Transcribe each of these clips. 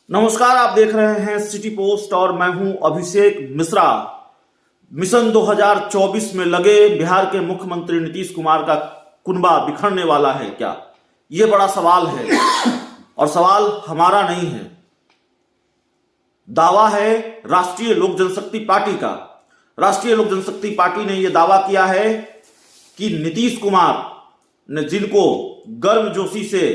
नमस्कार, आप देख रहे हैं सिटी पोस्ट और मैं हूं अभिषेक मिश्रा। मिशन 2024 में लगे बिहार के मुख्यमंत्री नीतीश कुमार का कुनबा बिखरने वाला है क्या? ये बड़ा सवाल है और सवाल हमारा नहीं है, दावा है राष्ट्रीय लोक जनशक्ति पार्टी का। राष्ट्रीय लोक जनशक्ति पार्टी ने यह दावा किया है कि नीतीश कुमार ने जिनको गर्मजोशी से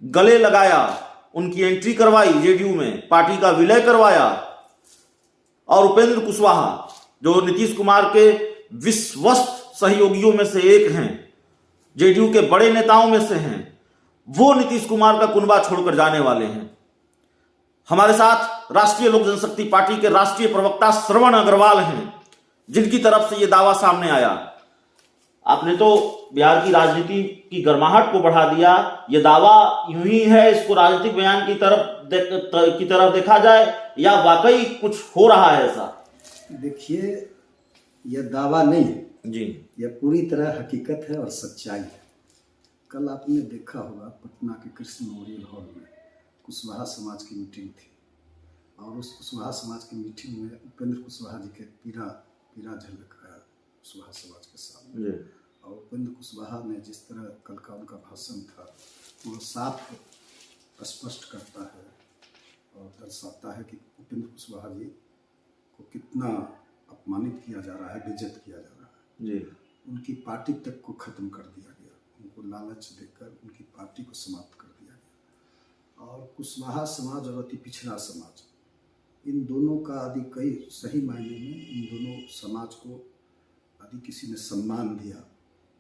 गले लगाया, उनकी एंट्री करवाई जेडीयू में, पार्टी का विलय करवाया, और उपेंद्र कुशवाहा जो नीतीश कुमार के विश्वस्त सहयोगियों में से एक हैं, जेडीयू के बड़े नेताओं में से हैं, वो नीतीश कुमार का कुनबा छोड़कर जाने वाले हैं। हमारे साथ राष्ट्रीय लोक जनशक्ति पार्टी के राष्ट्रीय प्रवक्ता श्रवण अग्रवाल हैं, जिनकी तरफ से यह दावा सामने आया। आपने तो बिहार की राजनीति की गर्माहट को बढ़ा दिया। यह दावा यूं ही है, इसको राजनीतिक बयान की तरफ देखा जाए या वाकई कुछ हो रहा है ऐसा? देखिए, यह दावा नहीं है जी, यह पूरी तरह हकीकत है और सच्चाई है। कल आपने देखा होगा पटना के कृष्ण मेमोरियल हॉल में कुशवाहा समाज की मीटिंग थी और उस कुशवाहा समाज की मीटिंग में उपेंद्र कुशवाहा जी के पीरा झलक आया कुशवाहा समाज के सामने। और उपेंद्र कुशवाहा ने जिस तरह कल का उनका भाषण था वो साफ स्पष्ट करता है और दर्शाता है कि उपेंद्र कुशवाहा जी को कितना अपमानित किया जा रहा है, बेइज्जत किया जा रहा है जी। उनकी पार्टी तक को खत्म कर दिया गया, उनको लालच देकर उनकी पार्टी को समाप्त कर दिया गया। और कुशवाहा समाज और अति पिछड़ा समाज, इन दोनों का यदि कई सही मायने में इन दोनों समाज को यदि किसी ने सम्मान दिया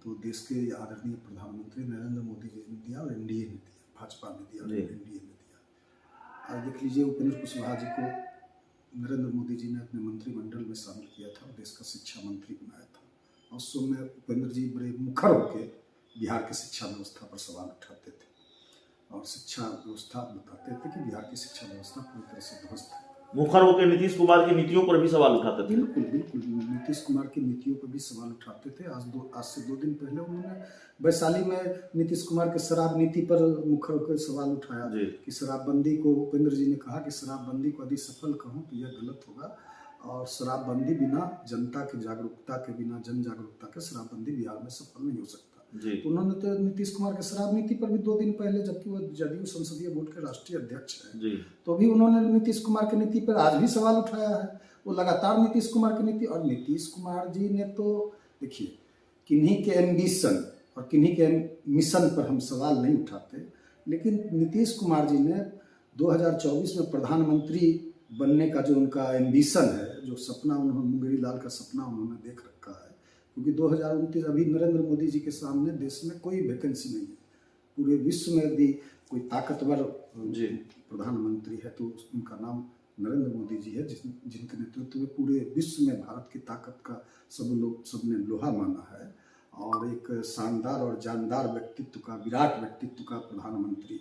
तो देश के आदरणीय प्रधानमंत्री नरेंद्र मोदी जी ने दिया और एनडीए ने दिया, भाजपा ने दिया और एनडीए ने दिया। आज देख लीजिए, उपेंद्र कुशवाहा जी को नरेंद्र मोदी जी ने अपने मंत्रिमंडल में शामिल किया था, देश का शिक्षा मंत्री बनाया था। और उस समय उपेंद्र जी बड़े मुखर होकर बिहार की शिक्षा व्यवस्था पर सवाल उठाते थे और शिक्षा व्यवस्था बताते थे कि बिहार की शिक्षा व्यवस्था पूरी तरह से ध्वस्त है। मुखर होकर नीतीश कुमार की नीतियों पर भी सवाल उठाते थे। बिल्कुल बिल्कुल, नीतीश कुमार की नीतियों पर भी सवाल उठाते थे। आज से 2 दिन पहले उन्होंने वैशाली में नीतीश कुमार के शराब नीति पर मुखर होकर सवाल उठाया कि शराबबंदी को, उपेंद्र जी ने कहा कि शराबबंदी को यदि सफल कहूँ तो यह गलत होगा और शराबबंदी बिना जनता की जागरूकता के, बिना जन जागरूकता के शराबबंदी बिहार में सफल नहीं हो सकता। तो उन्होंने तो नीतीश कुमार के शराब नीति पर भी 2 दिन पहले, जबकि वो जदयू संसदीय बोर्ड के राष्ट्रीय अध्यक्ष हैं, तो भी उन्होंने नीतीश कुमार की नीति पर आज भी सवाल उठाया है। वो लगातार नीतीश कुमार की नीति, और नीतीश कुमार जी ने तो देखिए, किन्हीं के एम्बिशन और किन्हीं के मिशन पर हम सवाल नहीं उठाते, लेकिन नीतीश कुमार जी ने 2024 में प्रधानमंत्री बनने का जो उनका एम्बिशन है, जो सपना उन्होंने, मुंगेरी लाल का सपना उन्होंने देख रखा है, क्योंकि 2029 अभी नरेंद्र मोदी जी के सामने देश में कोई वैकेंसी नहीं है। पूरे विश्व में यदि कोई ताकतवर प्रधानमंत्री है तो उनका नाम नरेंद्र मोदी जी है, जिनके नेतृत्व में पूरे विश्व में भारत की ताकत का सबने लोहा माना है और एक शानदार और जानदार व्यक्तित्व का, विराट व्यक्तित्व का प्रधानमंत्री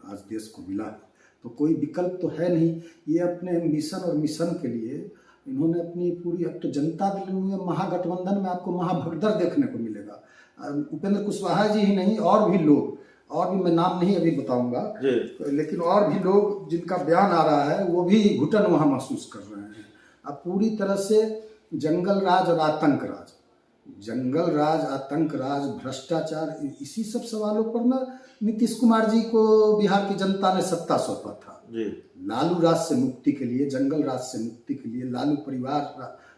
आज देश को मिला है। तो कोई विकल्प तो है नहीं। ये अपने मिशन और मिशन के लिए इन्होंने अपनी पूरी, अब तो जनता दल में महागठबंधन में आपको महाभगदड़ देखने को मिलेगा। उपेंद्र कुशवाहा जी ही नहीं, और भी लोग, और भी मैं नाम नहीं अभी बताऊंगा, लेकिन और भी लोग जिनका बयान आ रहा है वो भी घुटन वहाँ महसूस कर रहे हैं। अब पूरी तरह से जंगल राज और आतंक राज, जंगल राज, आतंक राज, भ्रष्टाचार, इसी सब सवालों पर ना नीतीश कुमार जी को बिहार की जनता ने सत्ता सौंपा था। लालू राज से मुक्ति के लिए, जंगल राज से मुक्ति के लिए, लालू परिवार,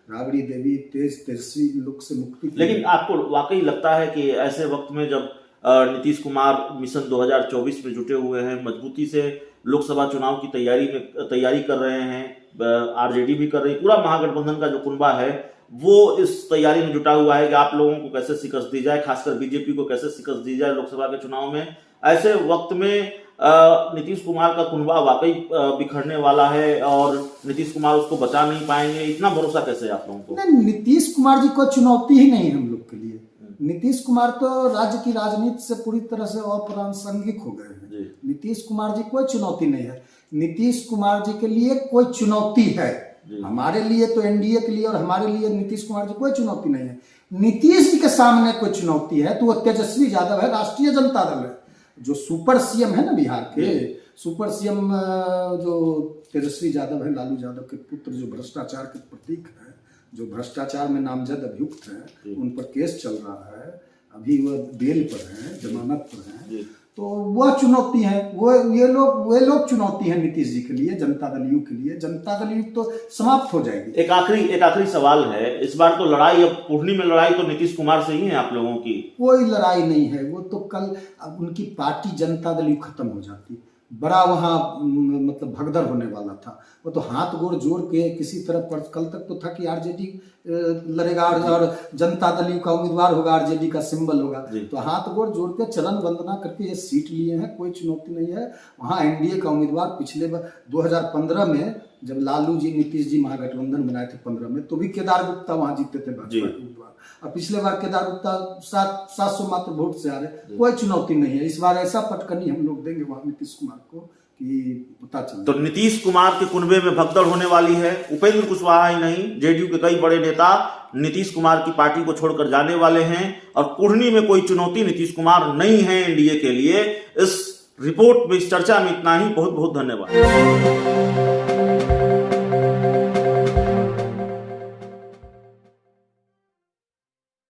राबड़ी देवी, तेजस्वी लोग से मुक्ति। लेकिन आपको वाकई लगता है कि ऐसे वक्त में जब नीतीश कुमार मिशन 2024 में जुटे हुए हैं, मजबूती से लोकसभा चुनाव की तैयारी कर रहे हैं, आरजेडी भी कर रही, पूरा महागठबंधन का जो कुनबा है वो इस तैयारी में जुटा हुआ है कि आप लोगों को कैसे शिकस्त दी जाए, खासकर बीजेपी को कैसे शिकस्त दी जाए लोकसभा के चुनाव में, ऐसे वक्त में नीतीश कुमार का कुनबा वाकई बिखरने वाला है और नीतीश कुमार उसको बचा नहीं पाएंगे, इतना भरोसा कैसे आप लोगों को? नहीं, नीतीश कुमार जी को चुनौती ही नहीं हम लोग के लिए। नीतीश कुमार तो राज्य की राजनीति से पूरी तरह से अप्रासंगिक हो गए हैं। नीतीश कुमार जी कोई चुनौती नहीं है। नीतीश कुमार जी के लिए कोई चुनौती है, हमारे लिए तो एनडीए के लिए और हमारे लिए नीतीश कुमार जी कोई चुनौती नहीं है। नीतीश जी के सामने कोई चुनौती है तो वो तेजस्वी यादव है, राष्ट्रीय जनता दल है, जो सुपर सीएम है ना बिहार के, सुपर सीएम जो तेजस्वी यादव है, लालू यादव के पुत्र, जो भ्रष्टाचार के प्रतीक है, जो भ्रष्टाचार में नामजद अभियुक्त हैं, उन पर केस चल रहा है, अभी वह बेल पर हैं, जमानत पर हैं, तो वह चुनौती है, वे लोग चुनौती है नीतीश जी के लिए, जनता दल यू के लिए। जनता दल यू तो समाप्त हो जाएगी। एक आखिरी सवाल है, इस बार तो लड़ाई, अब पुरनी में लड़ाई तो नीतीश कुमार से ही है आप लोगों की? कोई लड़ाई नहीं है, वो तो कल अब उनकी पार्टी जनता दल यू खत्म हो जाती, बड़ा वहाँ मतलब भगदड़ होने वाला था। वो तो हाथ गोड़ जोड़ के किसी तरह पर, कल तक तो था कि आरजेडी लड़ेगा और जनता दल यू का उम्मीदवार होगा, आरजेडी का सिंबल होगा, तो हाथ गोड़ जोड़ के चरण वंदना करके ये सीट लिए हैं, कोई चुनौती नहीं है। वहाँ एनडीए का उम्मीदवार पिछले 2015 में जब लालू जी नीतीश जी महागठबंधन बनाए थे 15 में, तो भी केदार गुप्ता वहाँ जीते थे भाजपा के उम्मीदवार, और पिछले बार केदार गुप्ता 700 मात्र वोट से आ रहे। कोई चुनौती नहीं है, इस बार ऐसा पटकनी हम लोग देंगे वहाँ नीतीश कुमार को कि पता चले। तो नीतीश कुमार के कुनबे में भगदड़ होने वाली है। उपेंद्र कुशवाहा ही नहीं, जेडीयू के कई बड़े नेता नीतीश कुमार की पार्टी को छोड़कर जाने वाले हैं, और कुढ़नी में कोई चुनौती नीतीश कुमार नहीं है एनडीए के लिए। इस रिपोर्ट में, इस चर्चा में इतना ही। बहुत बहुत धन्यवाद।